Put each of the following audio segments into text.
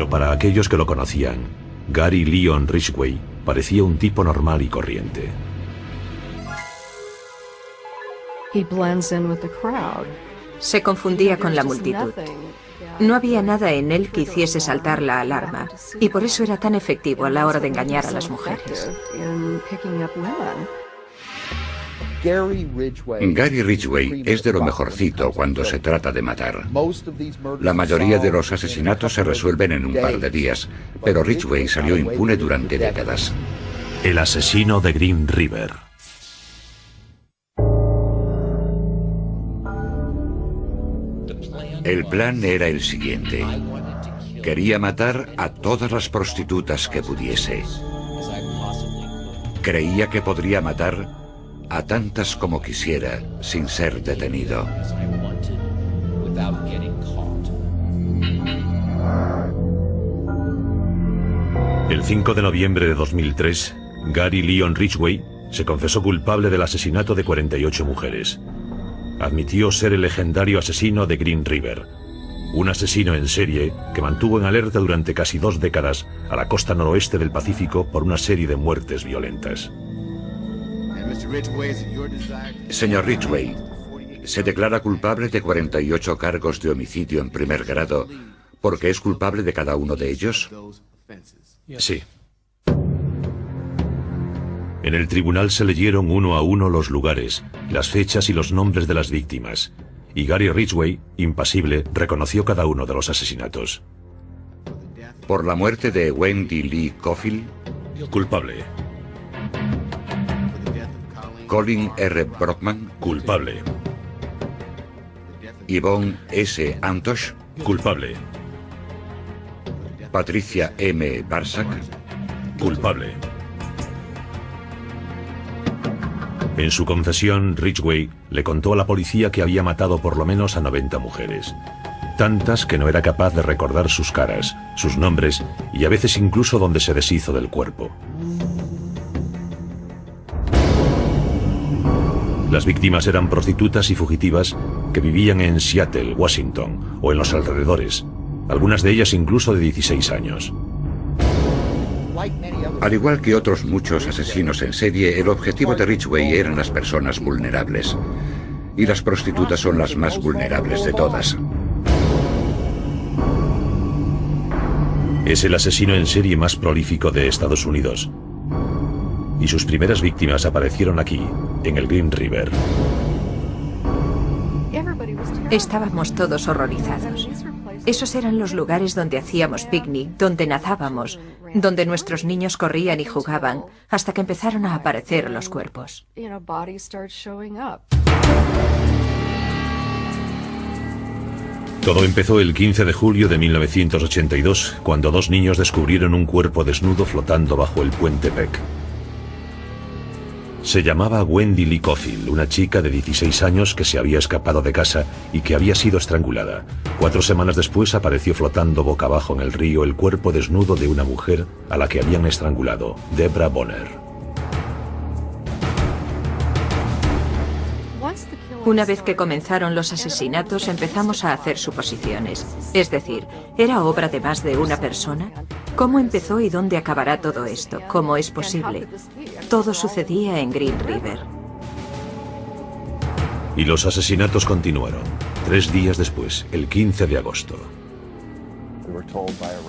Pero para aquellos que lo conocían, Gary Leon Ridgway parecía un tipo normal y corriente. Se confundía con la multitud. No había nada en él que hiciese saltar la alarma, y por eso era tan efectivo a la hora de engañar a las mujeres. Gary Ridgway es de lo mejorcito cuando se trata de matar. La mayoría de los asesinatos se resuelven en un par de días, pero Ridgway salió impune durante décadas. El asesino de Green River. El plan era el siguiente. Quería matar a todas las prostitutas que pudiese. Creía que podría matar a tantas como quisiera sin ser detenido. El 5 de noviembre de 2003, Gary Leon Ridgway se confesó culpable del asesinato de 48 mujeres. Admitió ser el legendario asesino de Green River, un asesino en serie que mantuvo en alerta durante casi 2 décadas a la costa noroeste del Pacífico por una serie de muertes violentas. Señor Ridgway, se declara culpable de 48 cargos de homicidio en primer grado porque es culpable de cada uno de ellos. Sí. En el tribunal se leyeron uno a uno los lugares, las fechas y los nombres de las víctimas, y Gary Ridgway, impasible, reconoció cada uno de los asesinatos. Por la muerte de Wendy Lee Cofield, culpable. Colin R. Brockman, culpable. Yvonne S. Antosh, culpable. Patricia M. Barsak, culpable. En su confesión, Ridgway le contó a la policía que había matado por lo menos a 90 mujeres. Tantas que no era capaz de recordar sus caras, sus nombres y a veces incluso dónde se deshizo del cuerpo. Las víctimas eran prostitutas y fugitivas que vivían en Seattle, Washington o en los alrededores, algunas de ellas incluso de 16 años. Al igual que otros muchos asesinos en serie, el objetivo de Ridgway eran las personas vulnerables. Y las prostitutas son las más vulnerables de todas. Es el asesino en serie más prolífico de Estados Unidos. Y sus primeras víctimas aparecieron aquí, en el Green River. Estábamos todos horrorizados. Esos eran los lugares donde hacíamos picnic, donde nadábamos, donde nuestros niños corrían y jugaban, hasta que empezaron a aparecer los cuerpos. Todo empezó el 15 de julio de 1982, cuando 2 niños descubrieron un cuerpo desnudo flotando bajo el puente Peck. Se llamaba Wendy Lee Cofield, una chica de 16 años que se había escapado de casa y que había sido estrangulada. 4 semanas después apareció flotando boca abajo en el río el cuerpo desnudo de una mujer a la que habían estrangulado, Deborah Bonner. Una vez que comenzaron los asesinatos, empezamos a hacer suposiciones. Es decir, ¿era obra de más de una persona? ¿Cómo empezó y dónde acabará todo esto? ¿Cómo es posible? Todo sucedía en Green River. Y los asesinatos continuaron. 3 días después, el 15 de agosto.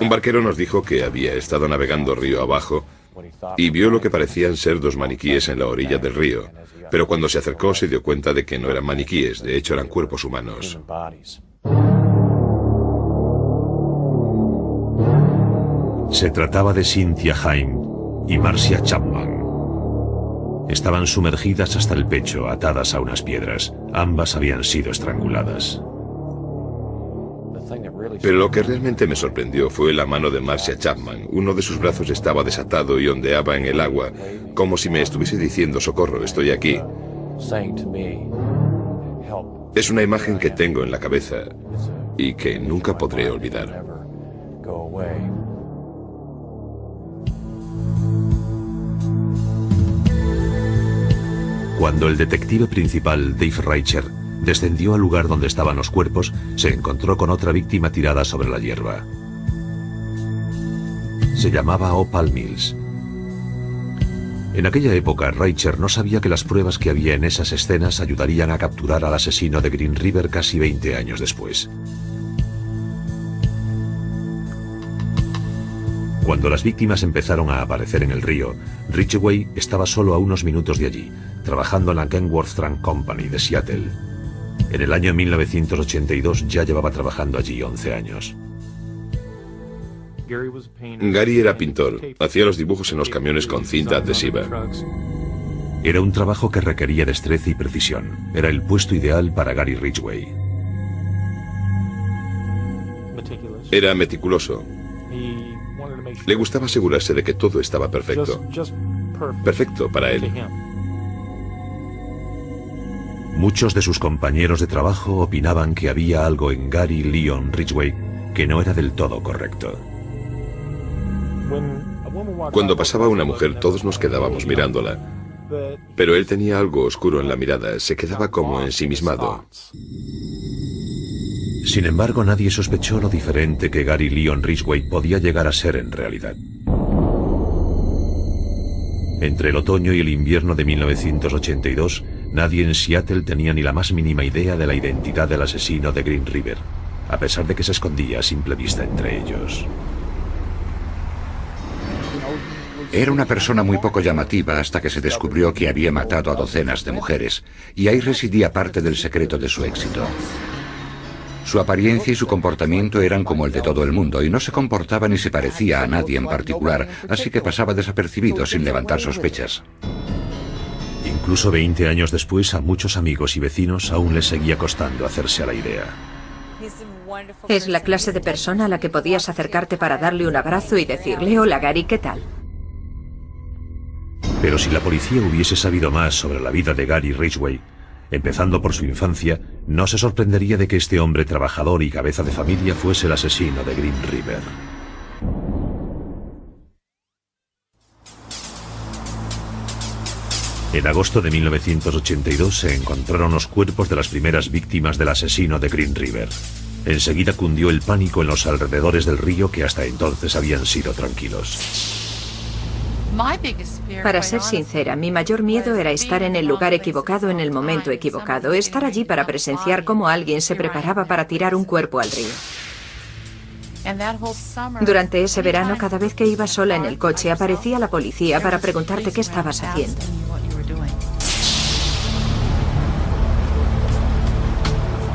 Un barquero nos dijo que había estado navegando río abajo y vio lo que parecían ser 2 maniquíes en la orilla del río. Pero cuando se acercó se dio cuenta de que no eran maniquíes, de hecho eran cuerpos humanos. Se trataba de Cynthia Haim y Marcia Chapman. Estaban sumergidas hasta el pecho, atadas a unas piedras. Ambas habían sido estranguladas. Pero lo que realmente me sorprendió fue la mano de Marcia Chapman. Uno de sus brazos estaba desatado y ondeaba en el agua, como si me estuviese diciendo: socorro, estoy aquí. Es una imagen que tengo en la cabeza y que nunca podré olvidar. Cuando el detective principal, Dave Reicher, descendió al lugar donde estaban los cuerpos, se encontró con otra víctima tirada sobre la hierba. Se llamaba Opal Mills. En aquella época, Reicher no sabía que las pruebas que había en esas escenas ayudarían a capturar al asesino de Green River casi 20 años después. Cuando las víctimas empezaron a aparecer en el río, Ridgway estaba solo a unos minutos de allí, trabajando en la Kenworth Trunk Company de Seattle. En el año 1982 ya llevaba trabajando allí 11 años. Gary era pintor, hacía los dibujos en los camiones con cinta adhesiva. Era un trabajo que requería destreza y precisión. Era el puesto ideal para Gary Ridgway. Era meticuloso. Le gustaba asegurarse de que todo estaba perfecto. Perfecto para él. Muchos de sus compañeros de trabajo opinaban que había algo en Gary Leon Ridgway que no era del todo correcto. Cuando pasaba una mujer, todos nos quedábamos mirándola. Pero él tenía algo oscuro en la mirada, se quedaba como ensimismado. Sin embargo, nadie sospechó lo diferente que Gary Leon Ridgway podía llegar a ser en realidad. Entre el otoño y el invierno de 1982, nadie en Seattle tenía ni la más mínima idea de la identidad del asesino de Green River, a pesar de que se escondía a simple vista entre ellos. Era una persona muy poco llamativa hasta que se descubrió que había matado a docenas de mujeres, y ahí residía parte del secreto de su éxito. Su apariencia y su comportamiento eran como el de todo el mundo, y no se comportaba ni se parecía a nadie en particular, así que pasaba desapercibido sin levantar sospechas. Incluso 20 años después, a muchos amigos y vecinos aún les seguía costando hacerse a la idea. Es la clase de persona a la que podías acercarte para darle un abrazo y decirle: hola Gary, ¿qué tal? Pero si la policía hubiese sabido más sobre la vida de Gary Ridgway, empezando por su infancia, no se sorprendería de que este hombre trabajador y cabeza de familia fuese el asesino de Green River. En agosto de 1982 se encontraron los cuerpos de las primeras víctimas del asesino de Green River. Enseguida cundió el pánico en los alrededores del río, que hasta entonces habían sido tranquilos. Para ser sincera, mi mayor miedo era estar en el lugar equivocado en el momento equivocado, estar allí para presenciar cómo alguien se preparaba para tirar un cuerpo al río. Durante ese verano, cada vez que iba sola en el coche, aparecía la policía para preguntarte qué estabas haciendo.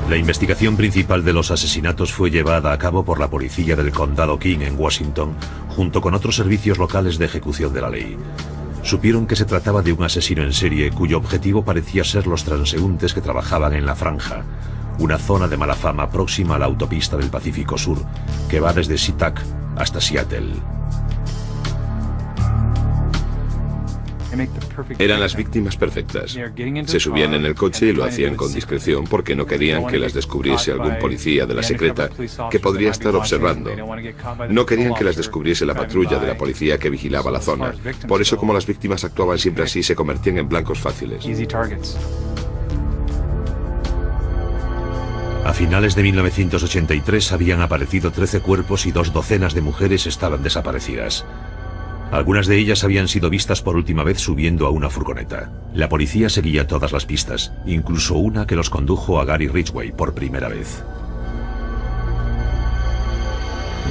La investigación principal de los asesinatos fue llevada a cabo por la policía del condado King en Washington, junto con otros servicios locales de ejecución de la ley. Supieron que se trataba de un asesino en serie cuyo objetivo parecía ser los transeúntes que trabajaban en La Franja, una zona de mala fama próxima a la autopista del Pacífico Sur, que va desde SeaTac hasta Seattle. Eran las víctimas perfectas. Se subían en el coche y lo hacían con discreción porque no querían que las descubriese algún policía de la secreta que podría estar observando. No querían que las descubriese la patrulla de la policía que vigilaba la zona. Por eso, como las víctimas actuaban siempre así, se convertían en blancos fáciles. A finales de 1983 habían aparecido 13 cuerpos y 2 docenas de mujeres estaban desaparecidas. Algunas de ellas habían sido vistas por última vez subiendo a una furgoneta. La policía seguía todas las pistas, incluso una que los condujo a Gary Ridgway por primera vez.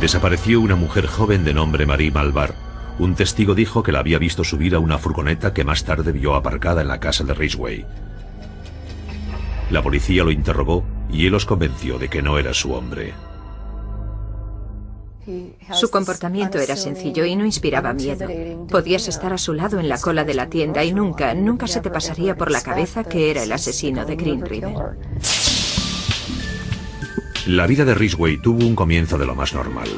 Desapareció una mujer joven de nombre Marie Malvar. Un testigo dijo que la había visto subir a una furgoneta que más tarde vio aparcada en la casa de Ridgway. La policía lo interrogó y él los convenció de que no era su hombre. Su comportamiento era sencillo y no inspiraba miedo. Podías estar a su lado en la cola de la tienda y nunca se te pasaría por la cabeza que era el asesino de Green River. La vida de Ridgway tuvo un comienzo de lo más normal.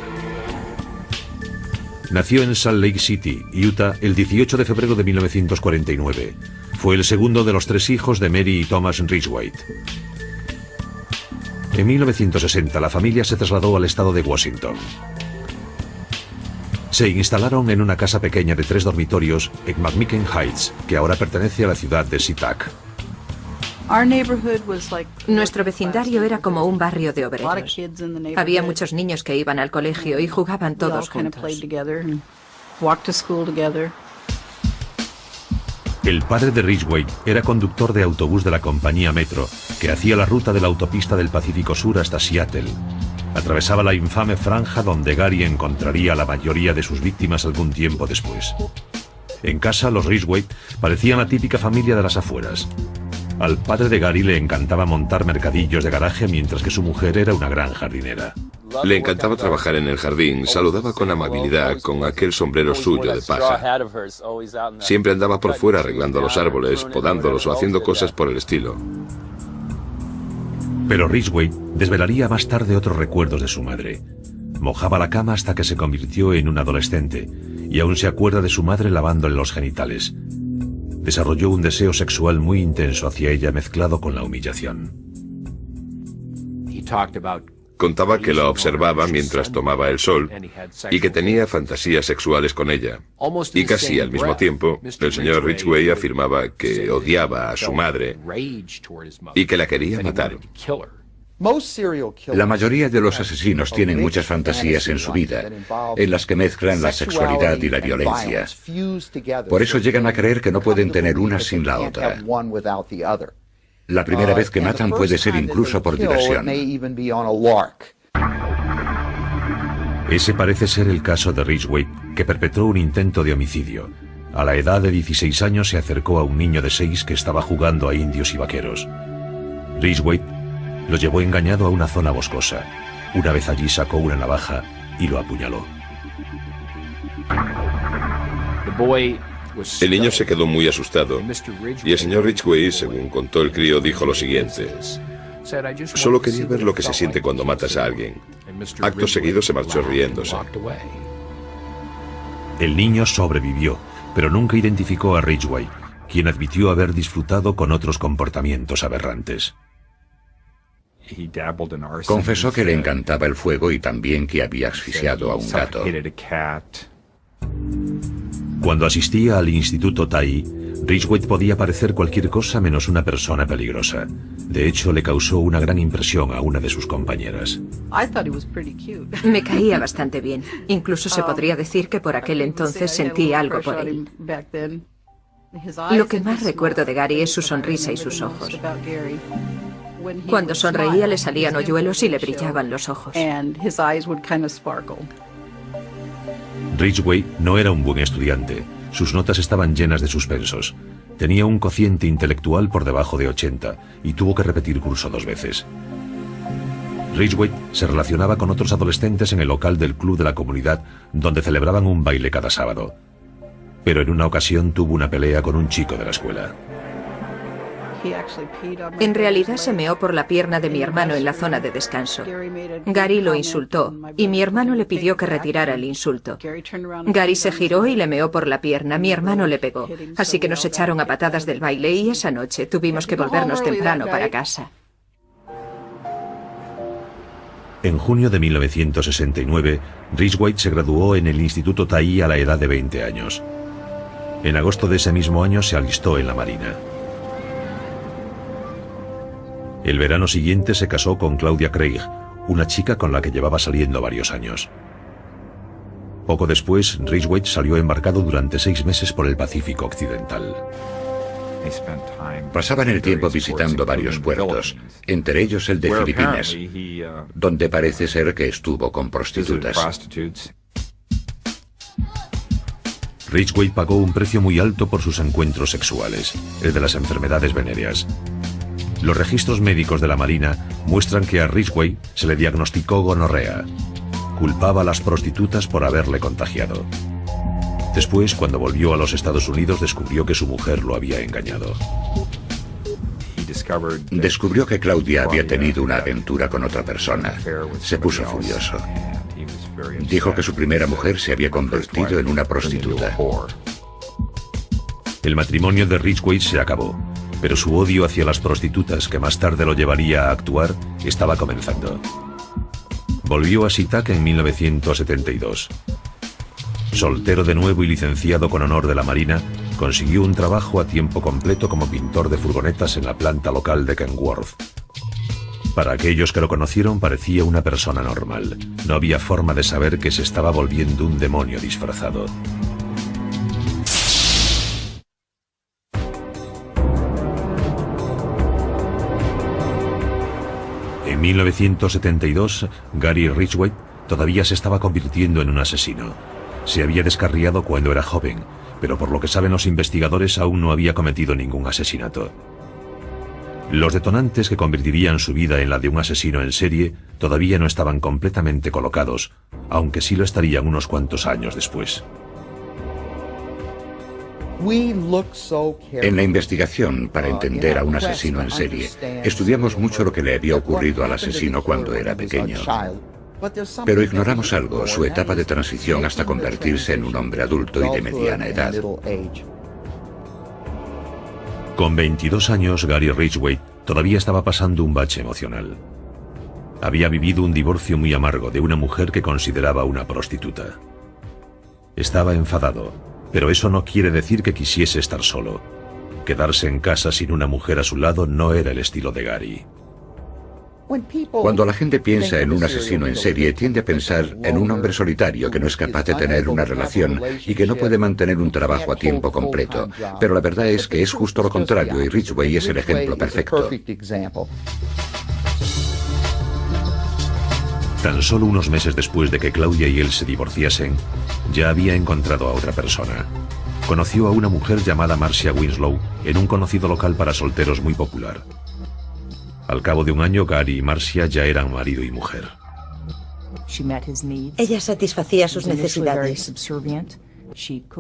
Nació en Salt Lake City, Utah, el 18 de febrero de 1949. Fue el segundo de los 3 hijos de Mary y Thomas Ridgway. En 1960 la familia se trasladó al estado de Washington. Se instalaron en una casa pequeña de 3 dormitorios en McMicken Heights, que ahora pertenece a la ciudad de SeaTac. Nuestro vecindario era como un barrio de obreros. Había muchos niños que iban al colegio y jugaban todos juntos. El padre de Ridgway era conductor de autobús de la compañía Metro, que hacía la ruta de la autopista del Pacífico Sur hasta Seattle. Atravesaba la infame franja donde Gary encontraría a la mayoría de sus víctimas algún tiempo después. En casa, los Ridgway parecían la típica familia de las afueras. Al padre de Gary le encantaba montar mercadillos de garaje, mientras que su mujer era una gran jardinera. Le encantaba trabajar en el jardín, saludaba con amabilidad con aquel sombrero suyo de paja. Siempre andaba por fuera arreglando los árboles, podándolos o haciendo cosas por el estilo. Pero Ridgway desvelaría más tarde otros recuerdos de su madre. Mojaba la cama hasta que se convirtió en un adolescente, y aún se acuerda de su madre lavándole los genitales. Desarrolló un deseo sexual muy intenso hacia ella, mezclado con la humillación. Contaba que la observaba mientras tomaba el sol y que tenía fantasías sexuales con ella. Y casi al mismo tiempo, el señor Ridgway afirmaba que odiaba a su madre y que la quería matar. La mayoría de los asesinos tienen muchas fantasías en su vida, en las que mezclan la sexualidad y la violencia. Por eso llegan a creer que no pueden tener una sin la otra. La primera vez que matan puede ser incluso por diversión. Ese parece ser el caso de Ridgway, que perpetró un intento de homicidio. A la edad de 16 años se acercó a un niño de 6 que estaba jugando a indios y vaqueros. Ridgway lo llevó engañado a una zona boscosa. Una vez allí sacó una navaja y lo apuñaló. El niño se quedó muy asustado y el señor Ridgway, según contó el crío, dijo lo siguiente: solo quería ver lo que se siente cuando matas a alguien. Acto seguido se marchó riéndose. El niño sobrevivió, pero nunca identificó a Ridgway, quien admitió haber disfrutado con otros comportamientos aberrantes. Confesó que le encantaba el fuego y también que había asfixiado a un gato. Cuando asistía al Instituto Tai, Ridgway podía parecer cualquier cosa menos una persona peligrosa. De hecho, le causó una gran impresión a una de sus compañeras. Me caía bastante bien. Incluso se podría decir que por aquel entonces sentí algo por él. Lo que más recuerdo de Gary es su sonrisa y sus ojos. Cuando sonreía le salían hoyuelos y le brillaban los ojos. Ridgway no era un buen estudiante. Sus notas estaban llenas de suspensos. Tenía un cociente intelectual por debajo de 80 y tuvo que repetir curso 2 veces. Ridgway se relacionaba con otros adolescentes en el local del club de la comunidad, donde celebraban un baile cada sábado. Pero en una ocasión tuvo una pelea con un chico de la escuela. En realidad se meó por la pierna de mi hermano en la zona de descanso. Gary lo insultó y mi hermano le pidió que retirara el insulto. Gary se giró y le meó por la pierna. Mi hermano le pegó, así que nos echaron a patadas del baile y esa noche tuvimos que volvernos temprano para casa. En junio de 1969, Ridgway se graduó en el Instituto Tai a la edad de 20 años. En agosto de ese mismo año se alistó en la Marina. El verano siguiente se casó con Claudia Craig, una chica con la que llevaba saliendo varios años. Poco después, Ridgway salió embarcado durante 6 meses por el Pacífico Occidental. Pasaban el tiempo visitando varios puertos, entre ellos el de Filipinas, donde parece ser que estuvo con prostitutas. Ridgway pagó un precio muy alto por sus encuentros sexuales, el de las enfermedades venéreas. Los registros médicos de la Marina muestran que a Ridgway se le diagnosticó gonorrea. Culpaba a las prostitutas por haberle contagiado. Después, cuando volvió a los Estados Unidos, descubrió que su mujer lo había engañado. Descubrió que Claudia había tenido una aventura con otra persona. Se puso furioso. Dijo que su primera mujer se había convertido en una prostituta. El matrimonio de Ridgway se acabó, pero su odio hacia las prostitutas, que más tarde lo llevaría a actuar, estaba comenzando. Volvió a SeaTac en 1972. Soltero de nuevo y licenciado con honor de la Marina, consiguió un trabajo a tiempo completo como pintor de furgonetas en la planta local de Kenworth. Para aquellos que lo conocieron parecía una persona normal. No había forma de saber que se estaba volviendo un demonio disfrazado. En 1972, Gary Ridgway todavía se estaba convirtiendo en un asesino. Se había descarriado cuando era joven, pero por lo que saben los investigadores aún no había cometido ningún asesinato. Los detonantes que convertirían su vida en la de un asesino en serie todavía no estaban completamente colocados, aunque sí lo estarían unos cuantos años después. En la investigación para entender a un asesino en serie, estudiamos mucho lo que le había ocurrido al asesino cuando era pequeño. Pero ignoramos algo, su etapa de transición hasta convertirse en un hombre adulto y de mediana edad. Con 22 años, Gary Ridgway todavía estaba pasando un bache emocional. Había vivido un divorcio muy amargo de una mujer que consideraba una prostituta. Estaba enfadado, pero eso no quiere decir que quisiese estar solo. Quedarse en casa sin una mujer a su lado no era el estilo de Gary. Cuando la gente piensa en un asesino en serie, tiende a pensar en un hombre solitario que no es capaz de tener una relación y que no puede mantener un trabajo a tiempo completo. Pero la verdad es que es justo lo contrario y Ridgway es el ejemplo perfecto. Tan solo unos meses después de que Claudia y él se divorciasen, ya había encontrado a otra persona. Conoció a una mujer llamada Marcia Winslow en un conocido local para solteros muy popular. Al cabo de un año, Gary y Marcia ya eran marido y mujer. Ella satisfacía sus necesidades.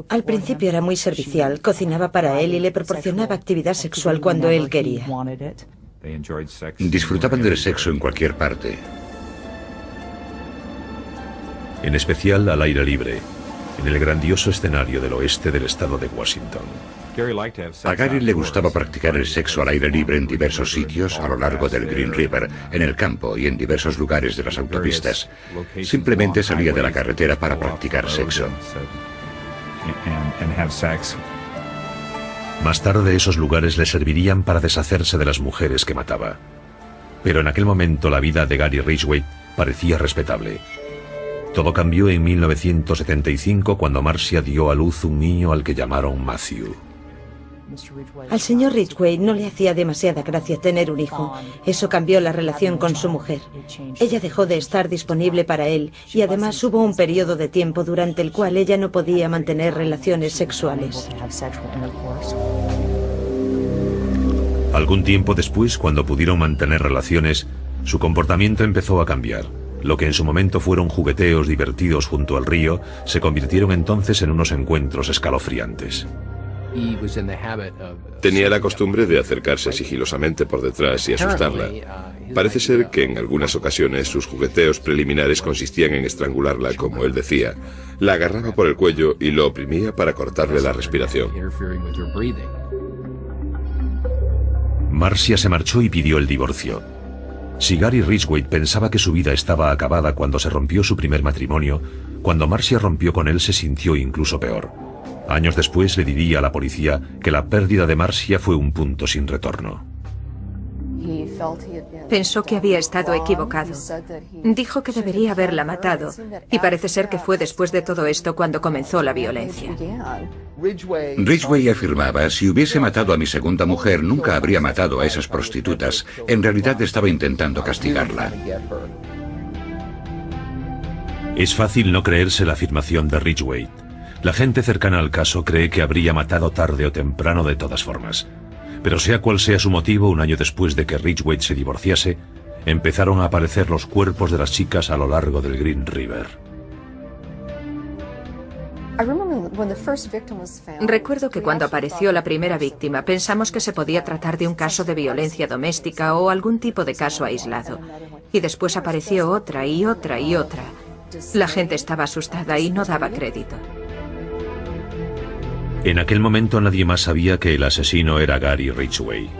Al principio era muy servicial, cocinaba para él y le proporcionaba actividad sexual cuando él quería. Disfrutaban del sexo en cualquier parte. En especial al aire libre, en el grandioso escenario del oeste del estado de Washington. A Gary le gustaba practicar el sexo al aire libre en diversos sitios a lo largo del Green River, en el campo y en diversos lugares de las autopistas. Simplemente salía de la carretera para practicar sexo. Más tarde esos lugares le servirían para deshacerse de las mujeres que mataba. Pero en aquel momento la vida de Gary Ridgway parecía respetable. Todo cambió en 1975 cuando Marcia dio a luz un niño al que llamaron Matthew. Al señor Ridgway no le hacía demasiada gracia tener un hijo. Eso cambió la relación con su mujer. Ella dejó de estar disponible para él y además hubo un periodo de tiempo durante el cual ella no podía mantener relaciones sexuales. Algún tiempo después, cuando pudieron mantener relaciones, su comportamiento empezó a cambiar. Lo que en su momento fueron jugueteos divertidos junto al río, se convirtieron entonces en unos encuentros escalofriantes. Tenía la costumbre de acercarse sigilosamente por detrás y asustarla. Parece ser que en algunas ocasiones sus jugueteos preliminares consistían en estrangularla, como él decía. La agarraba por el cuello y lo oprimía para cortarle la respiración. Marcia se marchó y pidió el divorcio. Si Gary Ridgway pensaba que su vida estaba acabada cuando se rompió su primer matrimonio, cuando Marcia rompió con él se sintió incluso peor. Años después le diría a la policía que la pérdida de Marcia fue un punto sin retorno. Pensó que había estado equivocado. Dijo que debería haberla matado, y parece ser que fue después de todo esto cuando comenzó la violencia. Ridgway afirmaba, si hubiese matado a mi segunda mujer, nunca habría matado a esas prostitutas. En realidad estaba intentando castigarla. Es fácil no creerse la afirmación de Ridgway. La gente cercana al caso cree que habría matado tarde o temprano de todas formas. Pero sea cual sea su motivo, un año después de que Ridgway se divorciase, empezaron a aparecer los cuerpos de las chicas a lo largo del Green River. Recuerdo que cuando apareció la primera víctima pensamos que se podía tratar de un caso de violencia doméstica o algún tipo de caso aislado. Y después apareció otra y otra y otra. La gente estaba asustada y no daba crédito. En aquel momento nadie más sabía que el asesino era Gary Ridgway.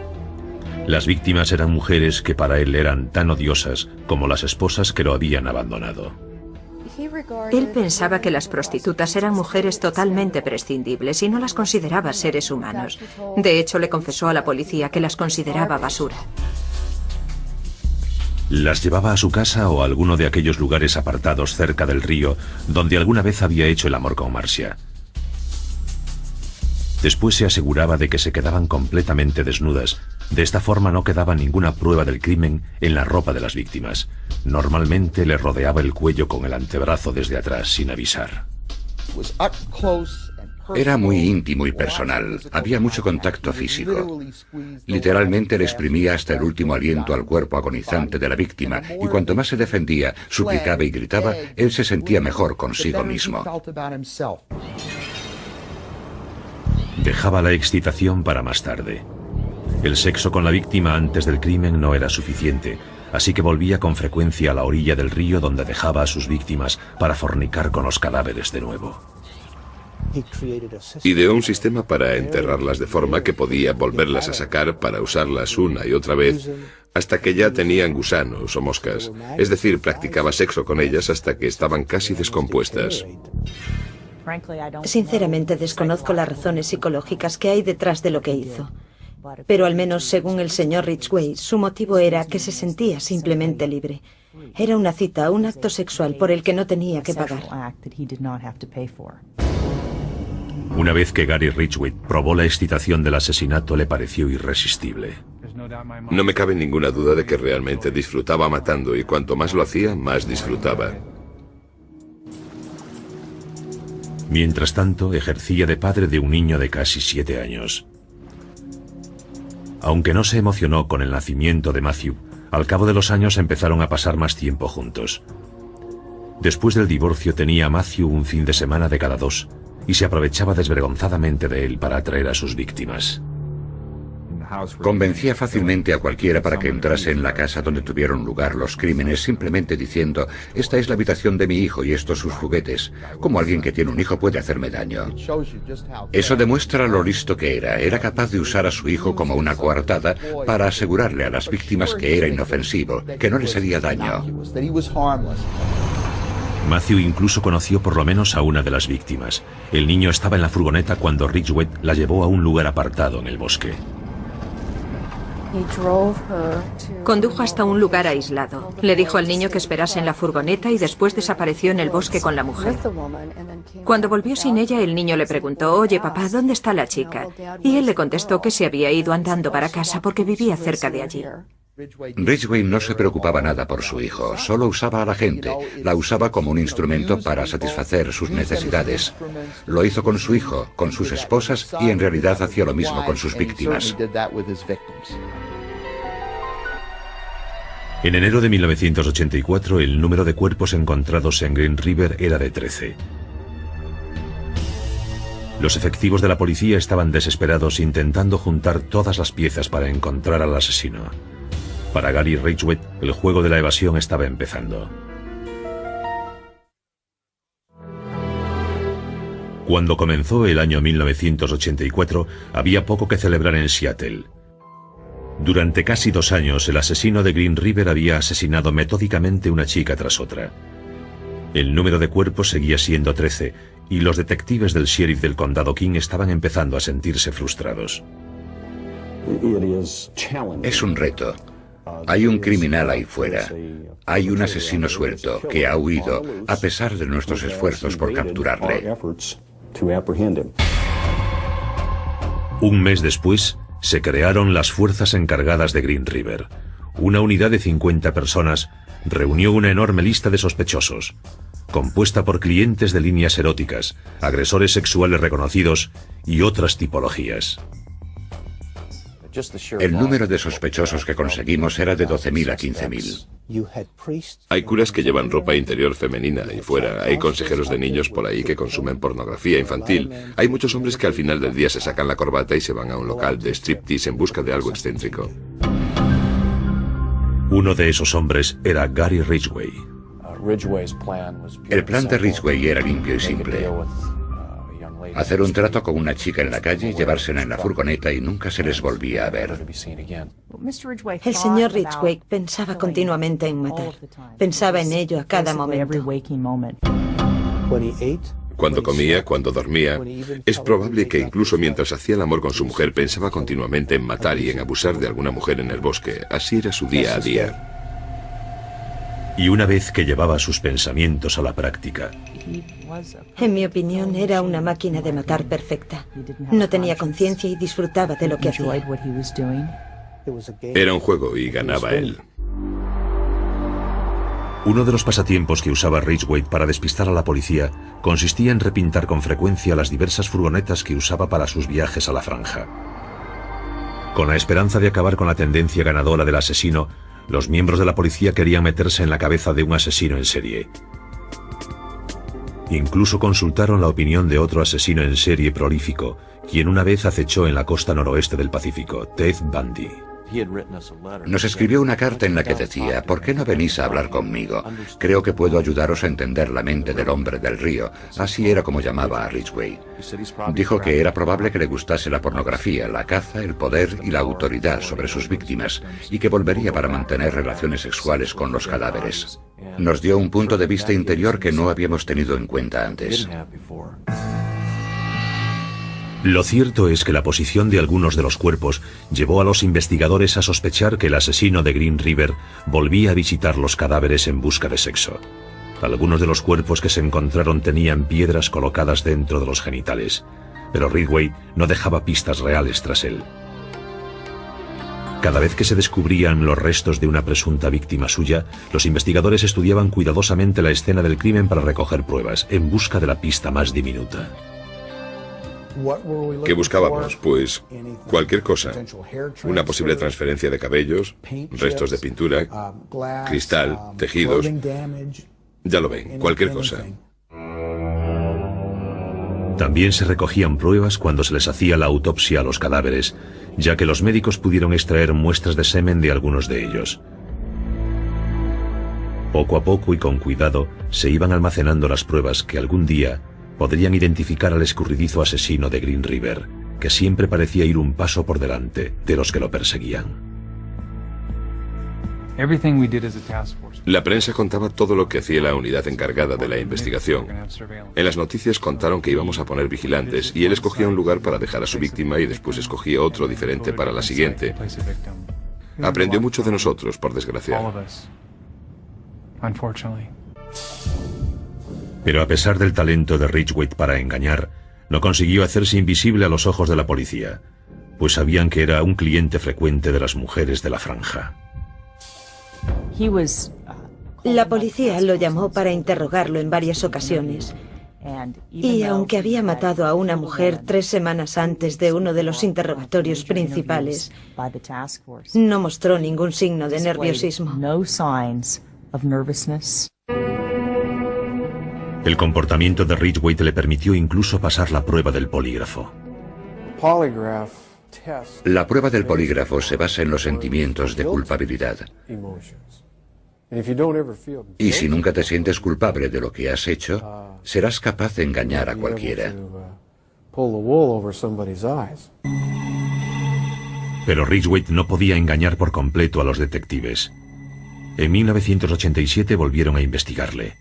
Las víctimas eran mujeres que para él eran tan odiosas como las esposas que lo habían abandonado. Él pensaba que las prostitutas eran mujeres totalmente prescindibles y no las consideraba seres humanos. De hecho, le confesó a la policía que las consideraba basura. Las llevaba a su casa o a alguno de aquellos lugares apartados cerca del río donde alguna vez había hecho el amor con Marcia. Después se aseguraba de que se quedaban completamente desnudas. De esta forma no quedaba ninguna prueba del crimen en la ropa de las víctimas. Normalmente le rodeaba el cuello con el antebrazo desde atrás sin avisar. Era muy íntimo y personal. Había mucho contacto físico. Literalmente le exprimía hasta el último aliento al cuerpo agonizante de la víctima, y cuanto más se defendía, suplicaba y gritaba, él se sentía mejor consigo mismo. Dejaba la excitación para más tarde. El sexo con la víctima antes del crimen no era suficiente, así que volvía con frecuencia a la orilla del río donde dejaba a sus víctimas para fornicar con los cadáveres de nuevo. Ideó un sistema para enterrarlas de forma que podía volverlas a sacar para usarlas una y otra vez hasta que ya tenían gusanos o moscas. Es decir, practicaba sexo con ellas hasta que estaban casi descompuestas. Sinceramente desconozco las razones psicológicas que hay detrás de lo que hizo. Pero al menos según el señor Ridgway, su motivo era que se sentía simplemente libre. Era una cita, un acto sexual por el que no tenía que pagar. Una vez que Gary Ridgway probó la excitación del asesinato, le pareció irresistible. No me cabe ninguna duda de que realmente disfrutaba matando, y cuanto más lo hacía, más disfrutaba. Mientras tanto, ejercía de padre de un niño de casi 7 años. Aunque no se emocionó con el nacimiento de Matthew, al cabo de los años empezaron a pasar más tiempo juntos. Después del divorcio tenía a Matthew un fin de semana de cada 2, y se aprovechaba desvergonzadamente de él para atraer a sus víctimas. Convencía fácilmente a cualquiera para que entrase en la casa donde tuvieron lugar los crímenes, simplemente diciendo, esta es la habitación de mi hijo y estos sus juguetes. ¿Cómo alguien que tiene un hijo puede hacerme daño? Eso demuestra lo listo que era. Era capaz de usar a su hijo como una coartada para asegurarle a las víctimas que era inofensivo, que no les haría daño. Matthew incluso conoció por lo menos a una de las víctimas. El niño estaba en la furgoneta cuando Ridgway la llevó a un lugar apartado en el bosque. Condujo hasta un lugar aislado. Le dijo al niño que esperase en la furgoneta y después desapareció en el bosque con la mujer. Cuando volvió sin ella, el niño le preguntó, oye papá, ¿dónde está la chica? Y él le contestó que se había ido andando para casa porque vivía cerca de allí. Ridgway no se preocupaba nada por su hijo, solo usaba a la gente, la usaba como un instrumento para satisfacer sus necesidades. Lo hizo con su hijo, con sus esposas y en realidad hacía lo mismo con sus víctimas. En enero de 1984, el número de cuerpos encontrados en Green River era de 13. Los efectivos de la policía estaban desesperados intentando juntar todas las piezas para encontrar al asesino. Para Gary Ridgway, el juego de la evasión estaba empezando. Cuando comenzó el año 1984, había poco que celebrar en Seattle. Durante casi 2 años, el asesino de Green River había asesinado metódicamente una chica tras otra. El número de cuerpos seguía siendo 13, y los detectives del sheriff del condado King estaban empezando a sentirse frustrados. Es un reto. Hay un criminal ahí fuera. Hay un asesino suelto que ha huido a pesar de nuestros esfuerzos por capturarle. Un mes después, se crearon las fuerzas encargadas de Green River. Una unidad de 50 personas reunió una enorme lista de sospechosos, compuesta por clientes de líneas eróticas, agresores sexuales reconocidos y otras tipologías. El número de sospechosos que conseguimos era de 12.000 a 15.000. Hay curas que llevan ropa interior femenina ahí fuera. Hay consejeros de niños por ahí que consumen pornografía infantil. Hay muchos hombres que al final del día se sacan la corbata y se van a un local de striptease en busca de algo excéntrico. Uno de esos hombres era Gary Ridgway. El plan de Ridgway era limpio y simple. hacer un trato con una chica en la calle, llevársela en la furgoneta y nunca se les volvía a ver. El señor Ridgway pensaba continuamente en matar. Pensaba en ello a cada momento. Cuando comía, cuando dormía, es probable que incluso mientras hacía el amor con su mujer pensaba continuamente en matar y en abusar de alguna mujer en el bosque. Así era su día a día. Y una vez que llevaba sus pensamientos a la práctica, En mi opinión, era una máquina de matar perfecta. No tenía conciencia y disfrutaba de lo que hacía. Era un juego y ganaba él. uno de los pasatiempos que usaba Ridgway para despistar a la policía consistía en repintar con frecuencia las diversas furgonetas que usaba para sus viajes a la franja. Con la esperanza de acabar con la tendencia ganadora del asesino, los miembros de la policía querían meterse en la cabeza de un asesino en serie. Incluso consultaron la opinión de otro asesino en serie prolífico, quien una vez acechó en la costa noroeste del Pacífico, Ted Bundy. Nos escribió una carta en la que decía: ¿por qué no venís a hablar conmigo? Creo que puedo ayudaros a entender la mente del hombre del río. Así era como llamaba a Ridgway. Dijo que era probable que le gustase la pornografía, la caza, el poder y la autoridad sobre sus víctimas, y que volvería para mantener relaciones sexuales con los cadáveres. Nos dio un punto de vista interior que no habíamos tenido en cuenta antes. Lo cierto es que la posición de algunos de los cuerpos llevó a los investigadores a sospechar que el asesino de Green River volvía a visitar los cadáveres en busca de sexo. Algunos de los cuerpos que se encontraron tenían piedras colocadas dentro de los genitales, pero Ridgway no dejaba pistas reales tras él. Cada vez que se descubrían los restos de una presunta víctima suya, los investigadores estudiaban cuidadosamente la escena del crimen para recoger pruebas, en busca de la pista más diminuta. ¿Qué buscábamos? Pues cualquier cosa. Una posible transferencia de cabellos, restos de pintura, cristal, tejidos. Ya lo ven, cualquier cosa. También se recogían pruebas cuando se les hacía la autopsia a los cadáveres, ya que los médicos pudieron extraer muestras de semen de algunos de ellos. Poco a poco y con cuidado se iban almacenando las pruebas que algún día podrían identificar al escurridizo asesino de Green River, que siempre parecía ir un paso por delante de los que lo perseguían. La prensa contaba todo lo que hacía la unidad encargada de la investigación. En las noticias contaron que íbamos a poner vigilantes y él escogía un lugar para dejar a su víctima y después escogía otro diferente para la siguiente. Aprendió mucho de nosotros, por desgracia. Pero a pesar del talento de Ridgway para engañar, no consiguió hacerse invisible a los ojos de la policía, pues sabían que era un cliente frecuente de las mujeres de la franja. La policía lo llamó para interrogarlo en varias ocasiones. Y aunque había matado a una mujer 3 semanas antes de uno de los interrogatorios principales, no mostró ningún signo de nerviosismo. El comportamiento de Ridgway le permitió incluso pasar la prueba del polígrafo. La prueba del polígrafo se basa en los sentimientos de culpabilidad. Y si nunca te sientes culpable de lo que has hecho, serás capaz de engañar a cualquiera. Pero Ridgway no podía engañar por completo a los detectives. En 1987 volvieron a investigarle.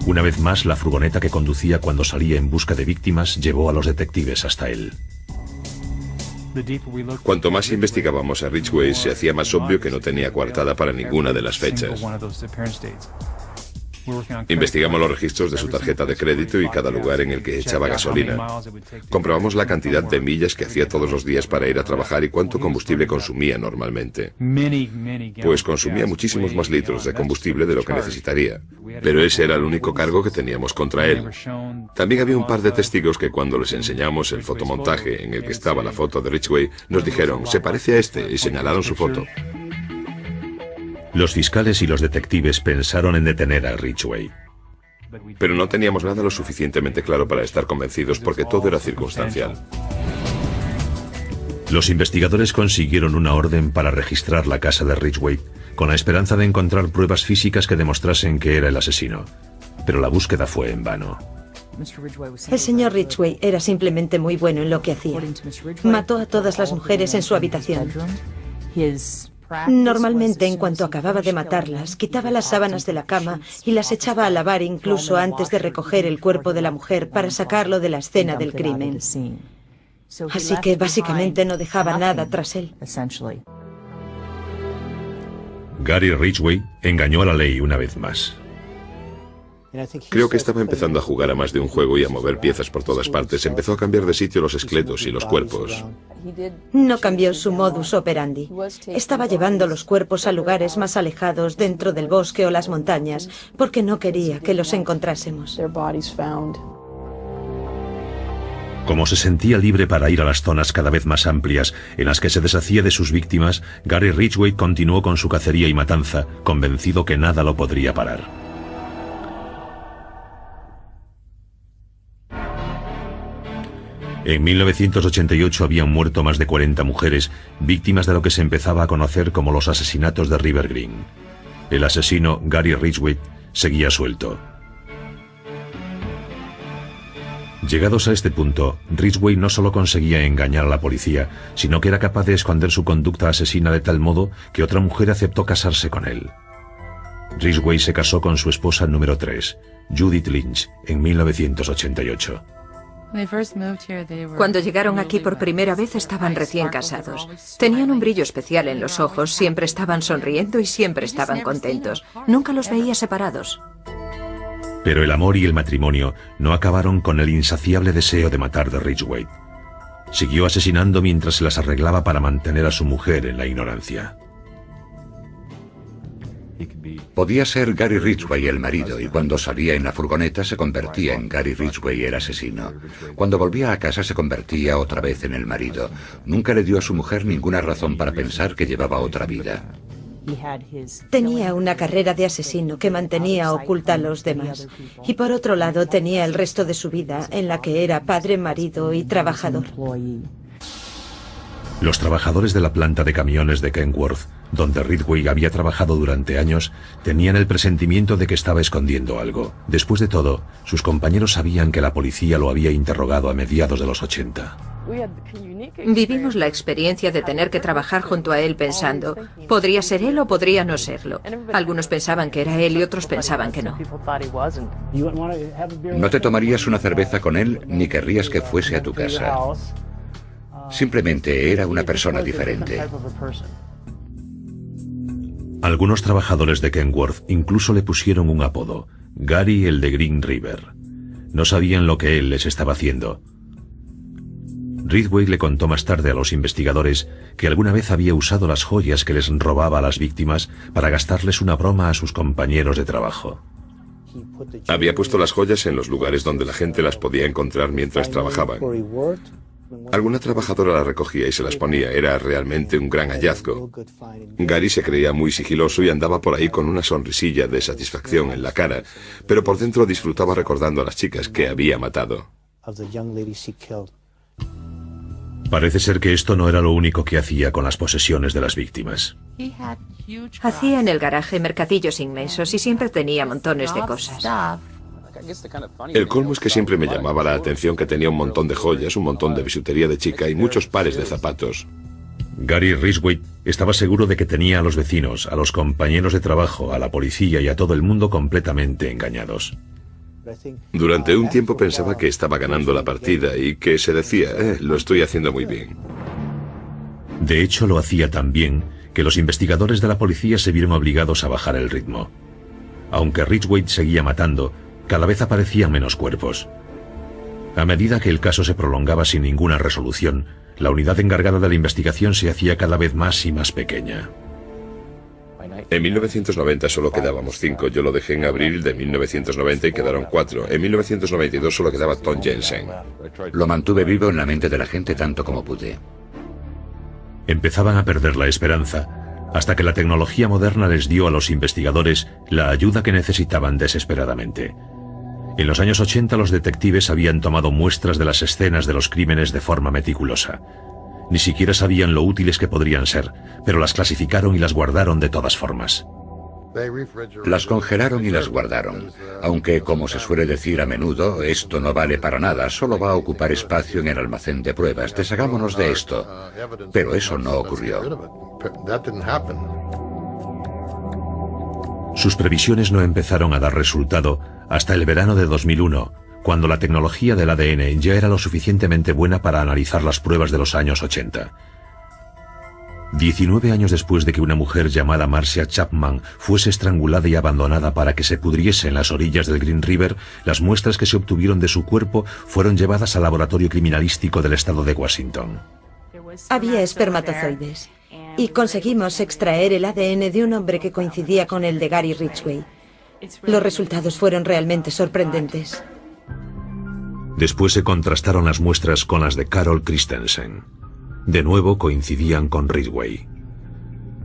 Una vez más, la furgoneta que conducía cuando salía en busca de víctimas llevó a los detectives hasta él. Cuanto más investigábamos a Ridgway, se hacía más obvio que no tenía coartada para ninguna de las fechas. Investigamos los registros de su tarjeta de crédito y cada lugar en el que echaba gasolina. Comprobamos la cantidad de millas que hacía todos los días para ir a trabajar y cuánto combustible consumía normalmente. Pues consumía muchísimos más litros de combustible de lo que necesitaría. Pero ese era el único cargo que teníamos contra él. También había un par de testigos que cuando les enseñamos el fotomontaje en el que estaba la foto de Ridgway, nos dijeron: se parece a este, y señalaron su foto. Los fiscales y los detectives pensaron en detener a Ridgway. Pero no teníamos nada lo suficientemente claro para estar convencidos porque todo era circunstancial. Los investigadores consiguieron una orden para registrar la casa de Ridgway con la esperanza de encontrar pruebas físicas que demostrasen que era el asesino. Pero la búsqueda fue en vano. El señor Ridgway era simplemente muy bueno en lo que hacía. Mató a todas las mujeres en su habitación. Normalmente, en cuanto acababa de matarlas, quitaba las sábanas de la cama y las echaba a lavar incluso antes de recoger el cuerpo de la mujer para sacarlo de la escena del crimen. Así que básicamente no dejaba nada tras él. Gary Ridgway engañó a la ley una vez más. Creo que estaba empezando a jugar a más de un juego y a mover piezas por todas partes. Empezó a cambiar de sitio los esqueletos y los cuerpos. No cambió su modus operandi. Estaba llevando los cuerpos a lugares más alejados dentro del bosque o las montañas porque no quería que los encontrásemos. Como se sentía libre para ir a las zonas cada vez más amplias en las que se deshacía de sus víctimas, Gary Ridgway continuó con su cacería y matanza, convencido que nada lo podría parar. En 1988 habían muerto más de 40 mujeres, víctimas de lo que se empezaba a conocer como los asesinatos de River Green. El asesino, Gary Ridgway, seguía suelto. Llegados a este punto, Ridgway no solo conseguía engañar a la policía, sino que era capaz de esconder su conducta asesina de tal modo que otra mujer aceptó casarse con él. Ridgway se casó con su esposa número 3, Judith Lynch, en 1988. Cuando llegaron aquí por primera vez estaban recién casados. Tenían un brillo especial en los ojos, siempre estaban sonriendo y siempre estaban contentos. Nunca los veía separados. Pero el amor y el matrimonio no acabaron con el insaciable deseo de matar de Ridgway. Siguió asesinando mientras se las arreglaba para mantener a su mujer en la ignorancia. Podía ser Gary Ridgway el marido, y cuando salía en la furgoneta se convertía en Gary Ridgway el asesino. Cuando volvía a casa se convertía otra vez en el marido. Nunca le dio a su mujer ninguna razón para pensar que llevaba otra vida. Tenía una carrera de asesino que mantenía oculta a los demás. Y por otro lado tenía el resto de su vida en la que era padre, marido y trabajador. Los trabajadores de la planta de camiones de Kenworth, donde Ridgway había trabajado durante años, tenían el presentimiento de que estaba escondiendo algo. Después de todo, sus compañeros sabían que la policía lo había interrogado a mediados de los 80. Vivimos la experiencia de tener que trabajar junto a él pensando, podría ser él o podría no serlo. Algunos pensaban que era él y otros pensaban que no. No te tomarías una cerveza con él ni querrías que fuese a tu casa. Simplemente era una persona diferente. Algunos trabajadores de Kenworth incluso le pusieron un apodo, Gary el de Green River. No sabían lo que él les estaba haciendo. Ridgway le contó más tarde a los investigadores que alguna vez había usado las joyas que les robaba a las víctimas para gastarles una broma a sus compañeros de trabajo. Había puesto las joyas en los lugares donde la gente las podía encontrar mientras trabajaban. Alguna trabajadora las recogía y se las ponía. Era realmente un gran hallazgo. Gary se creía muy sigiloso y andaba por ahí con una sonrisilla de satisfacción en la cara, pero por dentro disfrutaba recordando a las chicas que había matado. Parece ser que esto no era lo único que hacía con las posesiones de las víctimas. Hacía en el garaje mercadillos inmensos y siempre tenía montones de cosas. El colmo es que siempre me llamaba la atención que tenía un montón de joyas, un montón de bisutería de chica y muchos pares de zapatos. Gary Ridgway estaba seguro de que tenía a los vecinos, a los compañeros de trabajo, a la policía y a todo el mundo completamente engañados. Durante un tiempo pensaba que estaba ganando la partida y que se decía, lo estoy haciendo muy bien. De hecho, lo hacía tan bien que los investigadores de la policía se vieron obligados a bajar el ritmo. Aunque Ridgway seguía matando, cada vez aparecían menos cuerpos. A medida que el caso se prolongaba sin ninguna resolución, la unidad encargada de la investigación se hacía cada vez más y más pequeña. En 1990 solo quedábamos 5. Yo lo dejé en abril de 1990 y quedaron 4. En 1992 solo quedaba Tom Jensen. Lo mantuve vivo en la mente de la gente tanto como pude. Empezaban a perder la esperanza, hasta que la tecnología moderna les dio a los investigadores la ayuda que necesitaban desesperadamente. En los años 80 los detectives habían tomado muestras de las escenas de los crímenes de forma meticulosa. Ni siquiera sabían lo útiles que podrían ser, pero las clasificaron y las guardaron de todas formas. Las congelaron y las guardaron, aunque, como se suele decir a menudo, esto no vale para nada, solo va a ocupar espacio en el almacén de pruebas. Deshagámonos de esto. Pero eso no ocurrió. Sus previsiones no empezaron a dar resultado hasta el verano de 2001, cuando la tecnología del ADN ya era lo suficientemente buena para analizar las pruebas de los años 80. 19 años después de que una mujer llamada Marcia Chapman fuese estrangulada y abandonada para que se pudriese en las orillas del Green River, las muestras que se obtuvieron de su cuerpo fueron llevadas al laboratorio criminalístico del estado de Washington. Había espermatozoides y conseguimos extraer el ADN de un hombre que coincidía con el de Gary Ridgway. Los resultados fueron realmente sorprendentes. Después se contrastaron las muestras con las de Carol Christensen. De nuevo coincidían con Ridgway.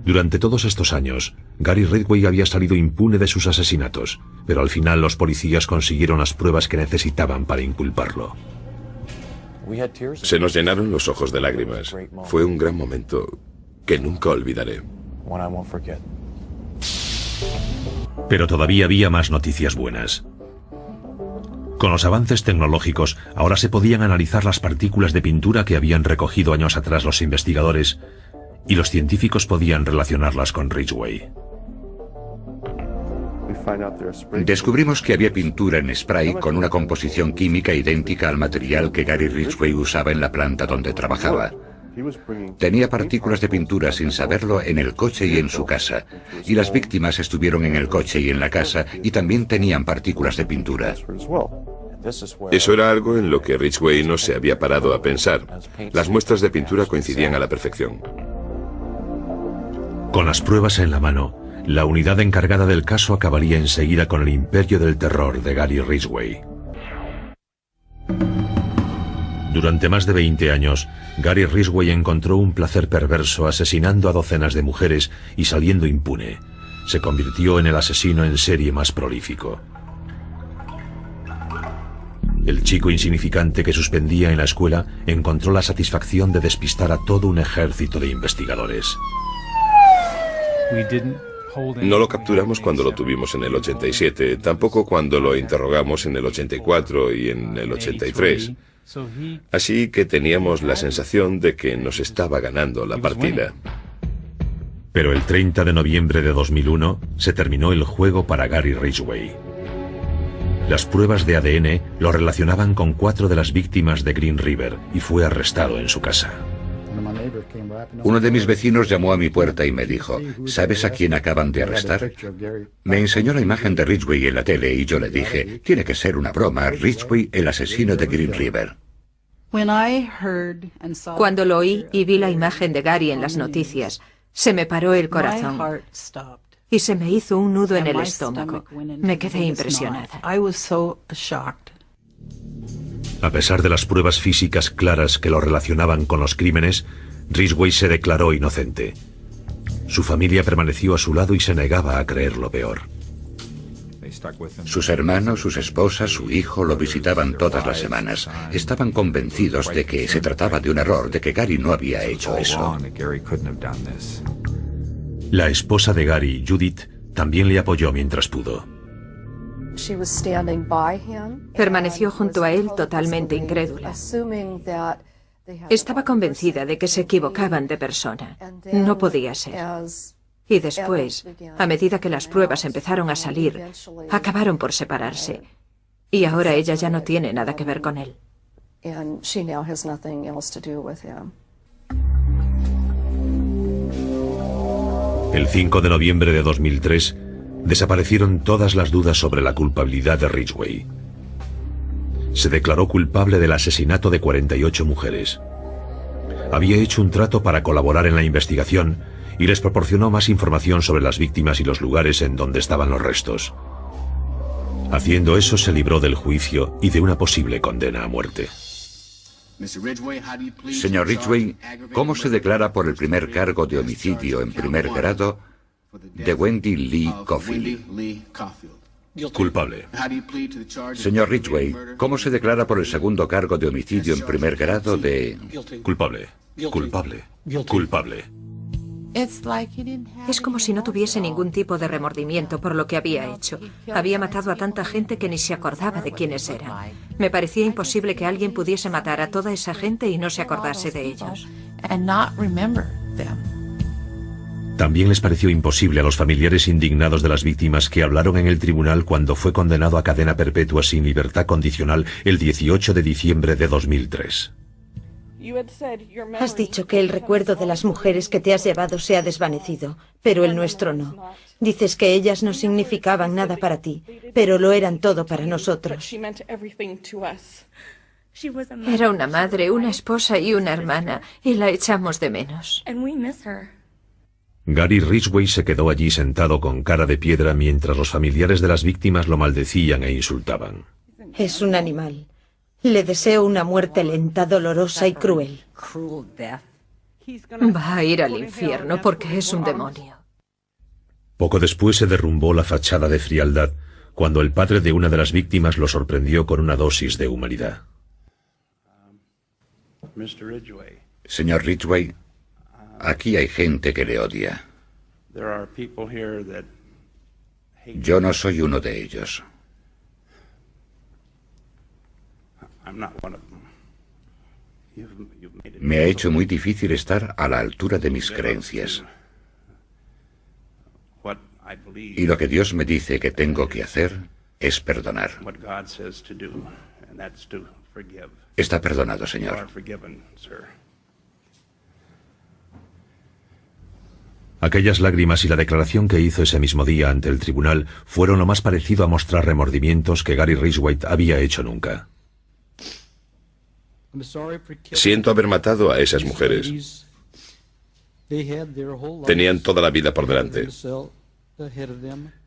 Durante todos estos años, Gary Ridgway había salido impune de sus asesinatos, pero al final los policías consiguieron las pruebas que necesitaban para inculparlo. Se nos llenaron los ojos de lágrimas. Fue un gran momento que nunca olvidaré. Pero todavía había más noticias buenas. Con los avances tecnológicos, ahora se podían analizar las partículas de pintura que habían recogido años atrás los investigadores, y los científicos podían relacionarlas con Ridgway. Descubrimos que había pintura en spray con una composición química idéntica al material que Gary Ridgway usaba en la planta donde trabajaba. Tenía partículas de pintura sin saberlo en el coche y en su casa, y las víctimas estuvieron en el coche y en la casa y también tenían partículas de pintura. Eso era algo en lo que Ridgway no se había parado a pensar. Las muestras de pintura coincidían a la perfección. Con las pruebas en la mano, la unidad encargada del caso acabaría enseguida con el imperio del terror de Gary Ridgway. Durante más de 20 años, Gary Ridgway encontró un placer perverso asesinando a docenas de mujeres y saliendo impune. Se convirtió en el asesino en serie más prolífico. El chico insignificante que suspendía en la escuela encontró la satisfacción de despistar a todo un ejército de investigadores. No lo capturamos cuando lo tuvimos en el 87, tampoco cuando lo interrogamos en el 84 y en el 83. Así que teníamos la sensación de que nos estaba ganando la partida. Pero el 30 de noviembre de 2001 se terminó el juego para Gary Ridgway. Las pruebas de ADN lo relacionaban con 4 de las víctimas de Green River y fue arrestado en su casa. Uno de mis vecinos llamó a mi puerta y me dijo, ¿sabes a quién acaban de arrestar? Me enseñó la imagen de Ridgway en la tele y yo le dije, tiene que ser una broma, Ridgway, el asesino de Green River. Cuando lo oí y vi la imagen de Gary en las noticias, se me paró el corazón y se me hizo un nudo en el estómago. Me quedé impresionada. A pesar de las pruebas físicas claras que lo relacionaban con los crímenes, Ridgway se declaró inocente. Su familia permaneció a su lado y se negaba a creer lo peor. Sus hermanos, sus esposas, su hijo lo visitaban todas las semanas. Estaban convencidos de que se trataba de un error, de que Gary no había hecho eso. La esposa de Gary, Judith, también le apoyó mientras pudo. Permaneció junto a él totalmente incrédula. Estaba convencida de que se equivocaban de persona. No podía ser. Y después, a medida que las pruebas empezaron a salir, acabaron por separarse. Y ahora ella ya no tiene nada que ver con él. El 5 de noviembre de 2003, desaparecieron todas las dudas sobre la culpabilidad de Ridgway. Se declaró culpable del asesinato de 48 mujeres. Había hecho un trato para colaborar en la investigación y les proporcionó más información sobre las víctimas y los lugares en donde estaban los restos. Haciendo eso se libró del juicio y de una posible condena a muerte. Señor Ridgway, ¿cómo se declara por el primer cargo de homicidio en primer grado de Wendy Lee Caulfield? Culpable. Señor Ridgway, ¿cómo se declara por el segundo cargo de homicidio en primer grado de... Culpable. Culpable. Culpable. Es como si no tuviese ningún tipo de remordimiento por lo que había hecho. Había matado a tanta gente que ni se acordaba de quiénes eran. Me parecía imposible que alguien pudiese matar a toda esa gente y no se acordase de ellos. También les pareció imposible a los familiares indignados de las víctimas que hablaron en el tribunal cuando fue condenado a cadena perpetua sin libertad condicional el 18 de diciembre de 2003. Has dicho que el recuerdo de las mujeres que te has llevado se ha desvanecido, pero el nuestro no. Dices que ellas no significaban nada para ti, pero lo eran todo para nosotros. Era una madre, una esposa y una hermana, y la echamos de menos. Gary Ridgway se quedó allí sentado con cara de piedra mientras los familiares de las víctimas lo maldecían e insultaban. Es un animal. Le deseo una muerte lenta, dolorosa y cruel. Va a ir al infierno porque es un demonio. Poco después se derrumbó la fachada de frialdad cuando el padre de una de las víctimas lo sorprendió con una dosis de humanidad. Señor Ridgway, aquí hay gente que le odia. Yo no soy uno de ellos. Me ha hecho muy difícil estar a la altura de mis creencias. Y lo que Dios me dice que tengo que hacer es perdonar. Está perdonado, señor. Aquellas lágrimas y la declaración que hizo ese mismo día ante el tribunal fueron lo más parecido a mostrar remordimientos que Gary Ridgway había hecho nunca. Siento haber matado a esas mujeres. Tenían toda la vida por delante.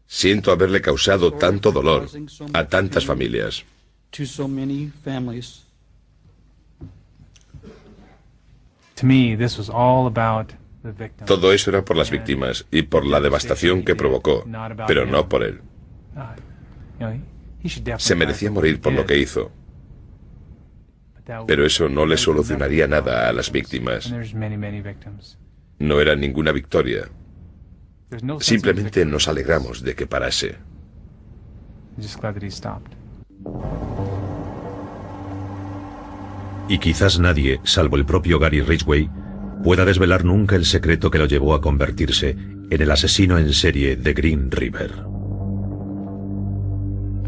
Siento haberle causado tanto dolor a tantas familias. Todo eso era por las víctimas y por la devastación que provocó, pero no por él. Se merecía morir por lo que hizo. Pero eso no le solucionaría nada a las víctimas. No era ninguna victoria. Simplemente nos alegramos de que parase. Y quizás nadie, salvo el propio Gary Ridgway, pueda desvelar nunca el secreto que lo llevó a convertirse en el asesino en serie de Green River.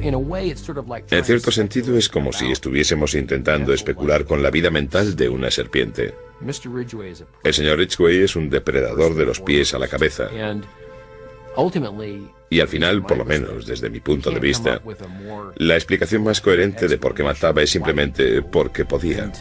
En cierto sentido es como si estuviésemos intentando especular con la vida mental de una serpiente. El señor Ridgway es un depredador de los pies a la cabeza. Y al final, por lo menos desde mi punto de vista, la explicación más coherente de por qué mataba es simplemente porque podía.